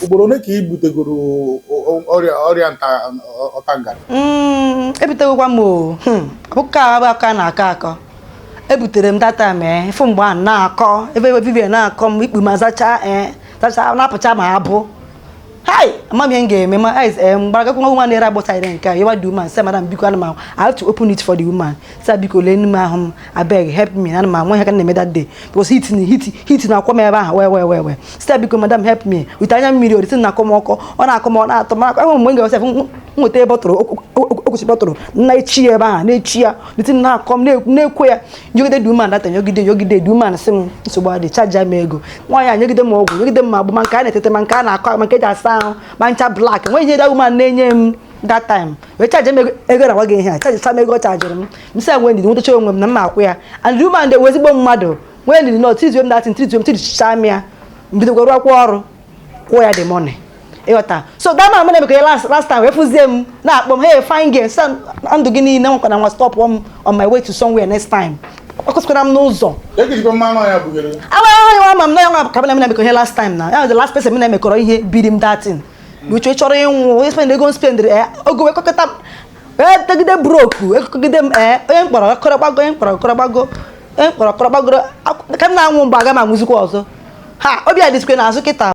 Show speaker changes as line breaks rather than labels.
Ugboro ne ka ibutegoro ọrịa ọtanga.
Ebutegokwa m o. Aka na akọ. Ebutere m data mee fụ mgbe a na-akọ ebe Vivian na-akọ m ikpu ma zacha na-apụcha ma abụ. Hi, mama m ga-eme ma mgbagakwa nwa na-ere agbọtara nke a yawa the woman say madam biko ana m I have to open it for the woman. Say biko lee nime ahụ abeg help me ana m nwa ihe ka na-eme that day because heat na akọ m ebe ahụ we say biko madam help me with anya mmiri o na akọ m ọkọ ọ na-akọ m ọ na-atọ m ahụ mgbe m ga-esef nweta ebe okwuchi bọtụrụ na echi ebe ahụ na-echi ya ditin na akọ m na-ekwe ya nyogide the woman data nyogide the woman sị m nsogbu adị chaja m ego nwaanyị nyogide m ọgwụ nyogide m agbụ ma nke a na-etete ma nke a na-akọ ma nke eji asa ahụ ma ncha black nwe ihe da woman na-enye m that time we charge m ego na wage ihe charge sam ego charge m sị enwe ndidi nwetacha onwe m na mma akwụ ya and the woman dey wezigbo mmadụ nwe ndidi no treat that thing treat m ya mbido gwa akwụ ọrụ kwụ ya the money ịghọta so that man na-emekọ ya last time we fụzie m na-akpọ m hey fine girl son ndụ gị niile nwekwa na nwa stop on my way to somewhere next time ọkụsịkwara m n'ụzọ ama m na ya nwa ka na-emekọ ihe last time na ya the last person m na-emekọrọ ihe biri m that thing which chọrọ ịnwụ spend ego spend ogo wekọkọta tegide broku ekogide m onye mkpọrọ kọrọgbago ka m na-anwụ mgbe aga m anwụzikwa ọzọ ha obi adịsikwe n'azụ kịta